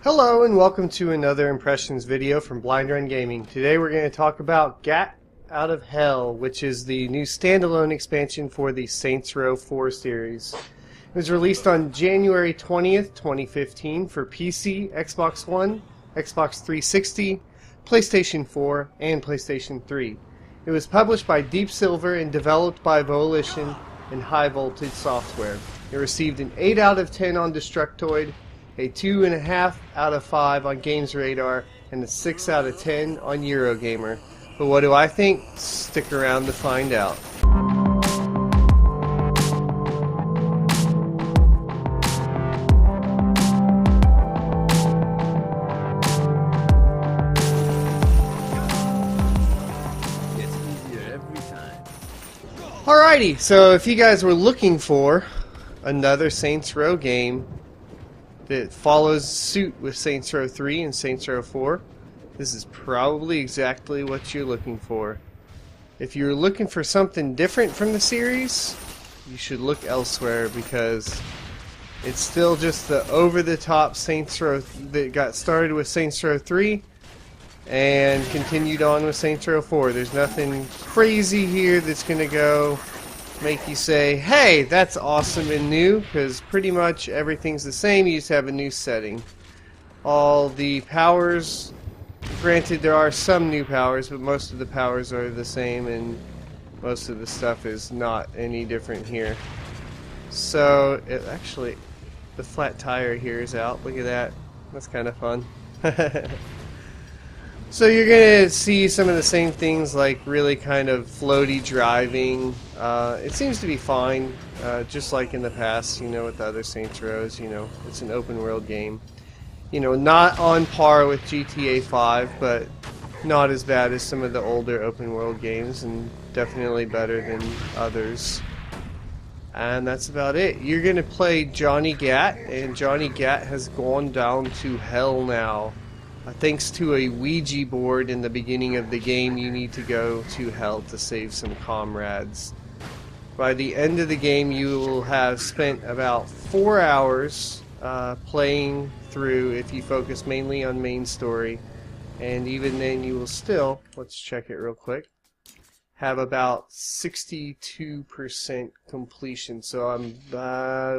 Hello and welcome to another Impressions video from Blind Run Gaming. Today we're going to talk about Gat Out of Hell, which is the new standalone expansion for the Saints Row 4 series. It was released on January 20th, 2015 for PC, Xbox One, Xbox 360, PlayStation 4, and PlayStation 3. It was published by Deep Silver and developed by Volition and High Voltage Software. It received an 8 out of 10 on Destructoid, a 2.5 out of 5 on Games Radar, and a 6 out of 10 on Eurogamer. But what do I think? Stick around to find out. Alrighty, so if you guys were looking for another Saints Row game that follows suit with Saints Row 3 and Saints Row 4, this is probably exactly what you're looking for. If you're looking for something different from the series, you should look elsewhere, because it's still just the over-the-top Saints Row that got started with Saints Row 3 and continued on with Saints Row 4. There's nothing crazy here that's going to go make you say, hey, that's awesome and new, because pretty much everything's the same. You just have a new setting. All the powers, granted there are some new powers, but most of the powers are the same, and most of the stuff is not any different here. So actually, the flat tire here is out. Look at that. That's kind of fun. So you're going to see some of the same things, like really kind of floaty driving. It seems to be fine, just like in the past, you know, with the other Saints Rows. You know, it's an open world game. You know, not on par with GTA 5, but not as bad as some of the older open world games, and definitely better than others. And that's about it. You're going to play Johnny Gat, and Johnny Gat has gone down to hell now. Thanks to a Ouija board in the beginning of the game, you need to go to hell to save some comrades. By the end of the game, you will have spent about 4 hours playing through, if you focus mainly on main story. And even then, you will still, let's check it real quick, have about 62% completion. So I'm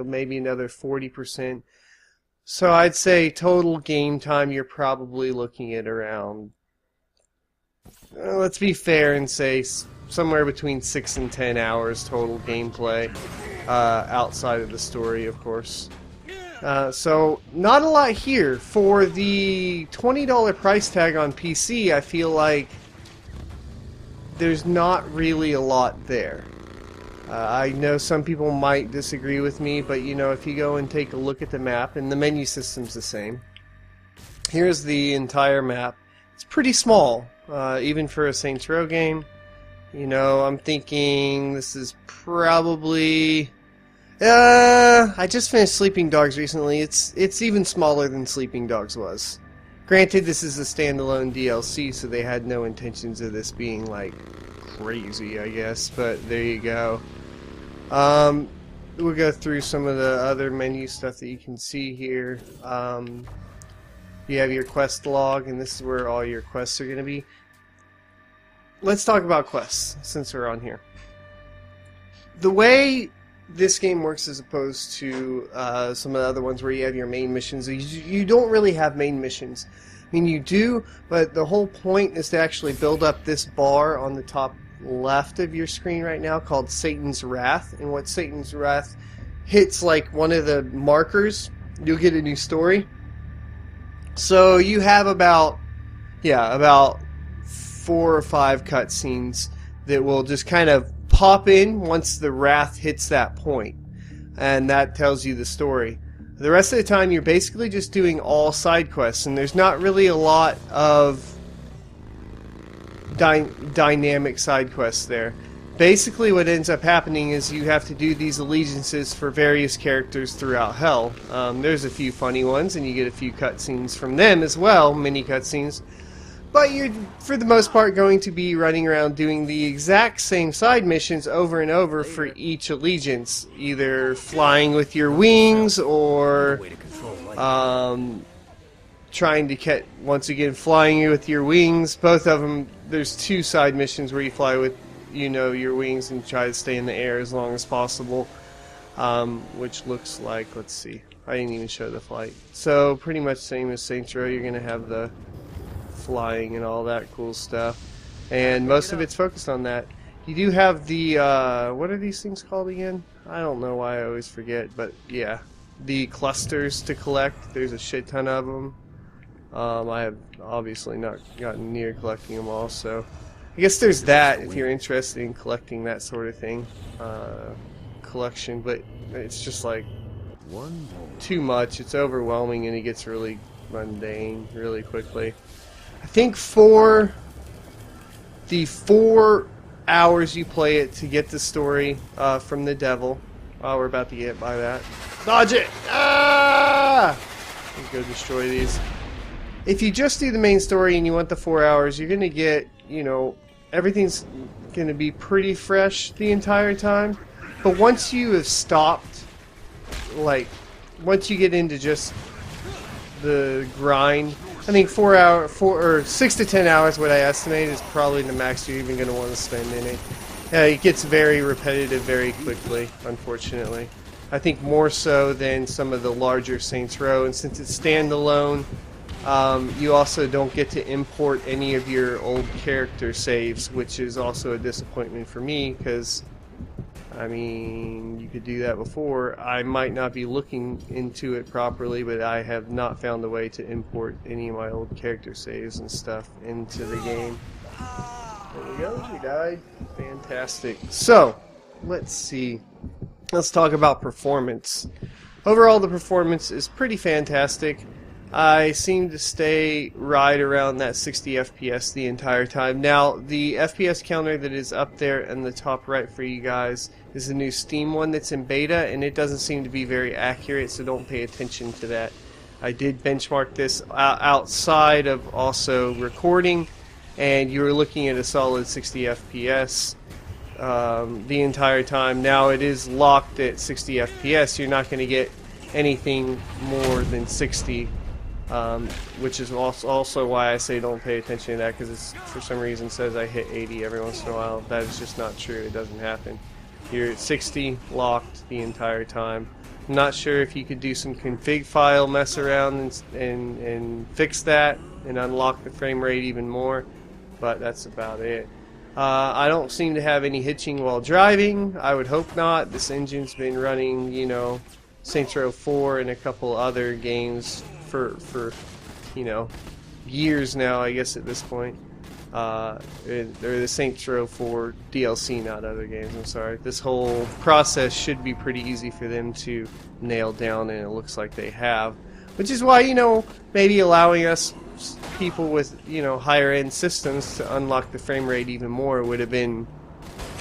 maybe another 40%. So I'd say total game time, you're probably looking at around, let's be fair and say somewhere between 6 and 10 hours total gameplay, outside of the story, of course. So not a lot here. For the $20 price tag on PC, I feel like there's not really a lot there. I know some people might disagree with me, but you know, if you go and take a look at the map, and the menu system's the same. Here's the entire map. It's pretty small, even for a Saints Row game. You know, I'm thinking this is probably... I just finished Sleeping Dogs recently. It's even smaller than Sleeping Dogs was. Granted, this is a standalone DLC, so they had no intentions of this being, like, crazy, I guess, but there you go. We'll go through some of the other menu stuff that you can see here. You have your quest log, and this is where all your quests are going to be. Let's talk about quests, since we're on here. The way this game works, as opposed to some of the other ones where you have your main missions, you don't really have main missions. I mean, you do, but the whole point is to actually build up this bar on the top left of your screen right now called Satan's Wrath. And what Satan's Wrath hits, like one of the markers, you'll get a new story. So you have about 4 or 5 cutscenes that will just kind of pop in once the Wrath hits that point, and that tells you the story. The rest of the time, you're basically just doing all side quests, and there's not really a lot of dynamic side quests there. Basically, what ends up happening is you have to do these allegiances for various characters throughout hell. There's a few funny ones, and you get a few cutscenes from them as well, mini cutscenes. But you're, for the most part, going to be running around doing the exact same side missions over and over for each allegiance. Either flying with your wings, or trying to catch, once again, flying with your wings. Both of them, there's 2 side missions where you fly with, your wings and try to stay in the air as long as possible. Which looks like, let's see, I didn't even show the flight. So pretty much same as Saints Row, you're going to have the flying and all that cool stuff. And most of it's focused on that. You do have the, what are these things called again? I don't know why I always forget, but yeah. The clusters to collect, there's a shit ton of them. I have obviously not gotten near collecting them all, so I guess there's that if you're interested in collecting that sort of thing. Collection, but it's just like too much. It's overwhelming and it gets really mundane really quickly. I think for the 4 hours you play it to get the story from the devil, we're about to get by that. Dodge it! Ah! Let's go destroy these. If you just do the main story and you want the 4 hours, you're gonna get, everything's gonna be pretty fresh the entire time. But once you have stopped, like, once you get into just the grind, I think 6 to 10 hours, what I estimate, is probably the max you're even going to want to spend in it. It gets very repetitive very quickly, unfortunately. I think more so than some of the larger Saints Row, and since it's standalone, you also don't get to import any of your old character saves, which is also a disappointment for me, because I mean, you could do that before. I might not be looking into it properly, but I have not found a way to import any of my old character saves and stuff into the game. There we go, we died. Fantastic. So, let's see. Let's talk about performance. Overall, the performance is pretty fantastic. I seem to stay right around that 60 FPS the entire time. Now, the FPS counter that is up there in the top right for you guys is the new Steam one that's in beta, and it doesn't seem to be very accurate, so don't pay attention to that. I did benchmark this outside of also recording, and you were looking at a solid 60 FPS the entire time. Now, it is locked at 60 FPS. You're not going to get anything more than 60. Which is also why I say don't pay attention to that, because it for some reason says I hit 80 every once in a while. That is just not true. It doesn't happen. You're at 60 locked the entire time. I'm not sure if you could do some config file mess around and fix that and unlock the frame rate even more, but that's about it. I don't seem to have any hitching while driving. I would hope not. This engine's been running, Saints Row 4 and a couple other games for years now, I guess, at this point. They're the Saints Row 4 DLC, not other games, I'm sorry. This whole process should be pretty easy for them to nail down, and it looks like they have. Which is why, maybe allowing us people with, higher end systems to unlock the frame rate even more would have been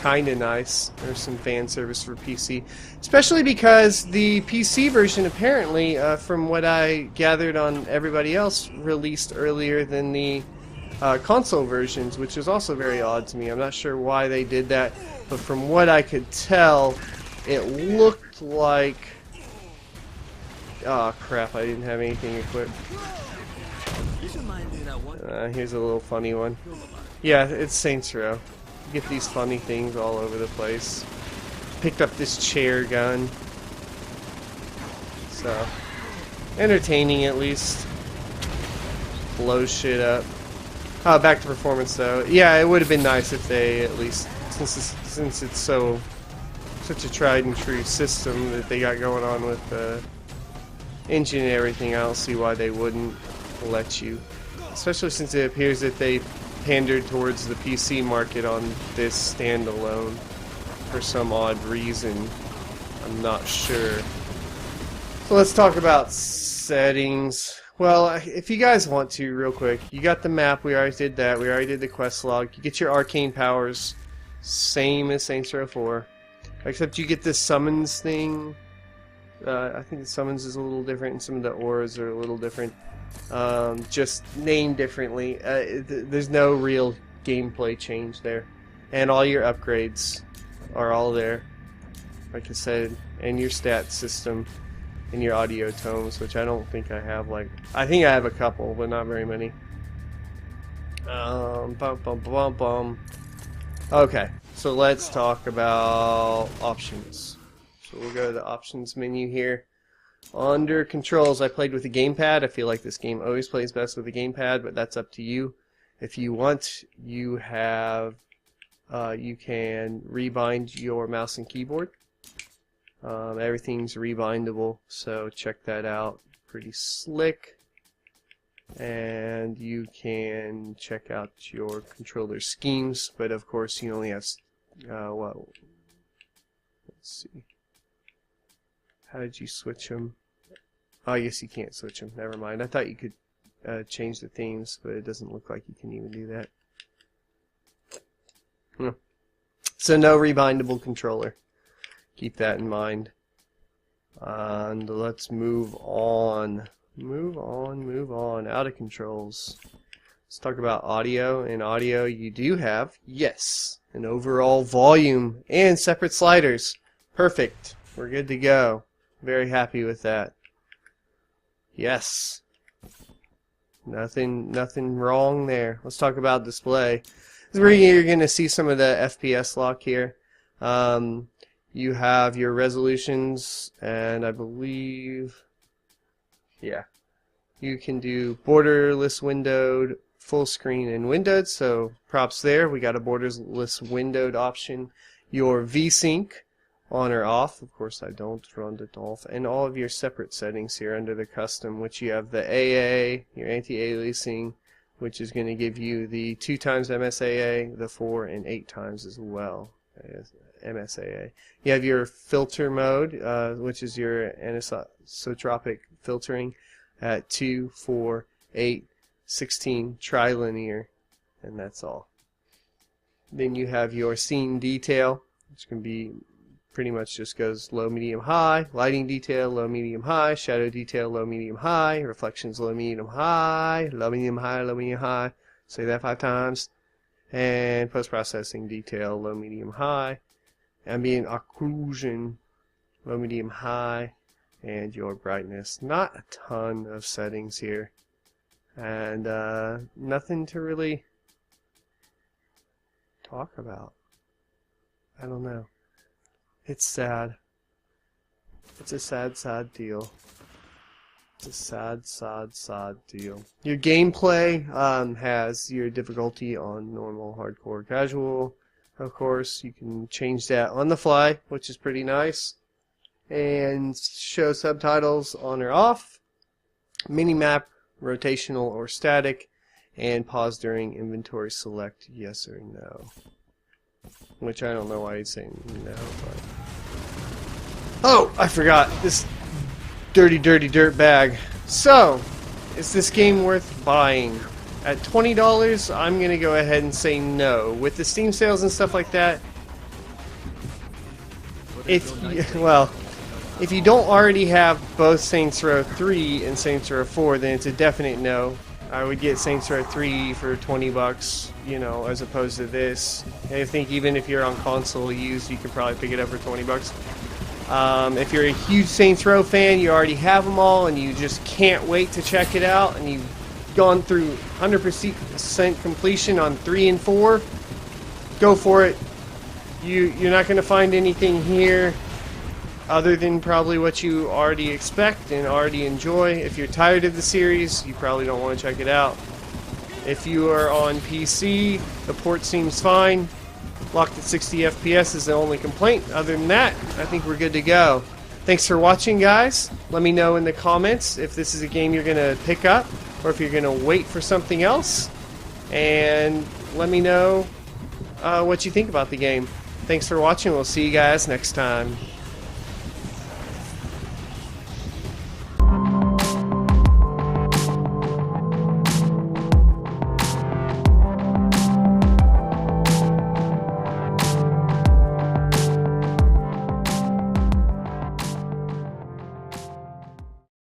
kinda nice. There's some fan service for PC, especially because the PC version apparently, from what I gathered on everybody else, released earlier than the console versions, which is also very odd to me. I'm not sure why they did that, but from what I could tell, it looked like... Oh crap, I didn't have anything equipped. Here's a little funny one. Yeah, it's Saints Row. Get these funny things all over the place. Picked up this chair gun. So, entertaining at least. Blow shit up. Back to performance though. Yeah, it would have been nice if they at least, since it's such a tried and true system that they got going on with the engine and everything. I don't see why they wouldn't let you, especially since it appears that they pandered towards the PC market on this standalone for some odd reason. I'm not sure. So let's talk about settings. Well, if you guys want to, real quick, you got the map, we already did that, we already did the quest log. You get your arcane powers, same as Saints Row 4, except you get this summons thing. I think the summons is a little different, and some of the auras are a little different. Just named differently. There's no real gameplay change there. And all your upgrades are all there, like I said, and your stat system. in your audio tomes, which I don't think I have. Like, I think I have a couple, but not very many. Bum, bum, bum, bum. Okay, so let's talk about options. So we'll go to the options menu here. Under controls, I played with a gamepad. I feel like this game always plays best with a gamepad, but that's up to you. If you want, you have you can rebind your mouse and keyboard. Everything's rebindable, so check that out. Pretty slick. And you can check out your controller schemes, but of course you only have well, let's see. How did you switch them? Oh, I guess you can't switch them. Never mind. I thought you could change the themes, but it doesn't look like you can even do that. So no rebindable controller. Keep that in mind. And let's move on. Move on. Out of controls. Let's talk about audio. In audio, you do have, yes, an overall volume and separate sliders. Perfect. We're good to go. Very happy with that. Yes. Nothing wrong there. Let's talk about display. This is where you're going to see some of the FPS lock here. You have your resolutions, and I believe, yeah, you can do borderless windowed, full screen, and windowed. So props there. We got a borderless windowed option. Your VSync, on or off. Of course, I don't run the Dolph. And all of your separate settings here under the custom, which you have the AA, your anti-aliasing, which is going to give you the 2 times MSAA, the 4 and 8 times as well. MSAA. You have your filter mode, which is your anisotropic filtering at 2, 4, 8, 16, trilinear, and that's all. Then you have your scene detail, which can be pretty much just goes low, medium, high, lighting detail, low, medium, high, shadow detail, low, medium, high, reflections, low, medium, high, low, medium, high, low, medium, high. Say that 5 times. And post-processing detail, low, medium, high. Ambient occlusion, low, medium, high, and your brightness. Not a ton of settings here, and nothing to really talk about. I don't know. It's sad. It's a sad deal. It's a sad deal. Your gameplay has your difficulty on normal, hardcore, casual. Of course, you can change that on the fly, which is pretty nice. And show subtitles on or off. Minimap, rotational or static. And pause during inventory select, yes or no. Which I don't know why he's saying no, but... Oh, I forgot. This dirty dirt bag. So, is this game worth buying? At $20, I'm going to go ahead and say no. With the Steam sales and stuff like that, if you don't already have both Saints Row 3 and Saints Row 4, then it's a definite no. I would get Saints Row 3 for $20, you know, as opposed to this. I think even if you're on console used, you could probably pick it up for $20. If you're a huge Saints Row fan, you already have them all, and you just can't wait to check it out, and you've gone through 100% completion on 3 and 4, go for it. You're not going to find anything here other than probably what you already expect and already enjoy. If you're tired of the series, you probably don't want to check it out. If you are on PC, the port seems fine. Locked at 60 FPS is the only complaint. Other than that, I think we're good to go. Thanks for watching, guys. Let me know in the comments if this is a game you're going to pick up or if you're going to wait for something else. And let me know what you think about the game. Thanks for watching. We'll see you guys next time.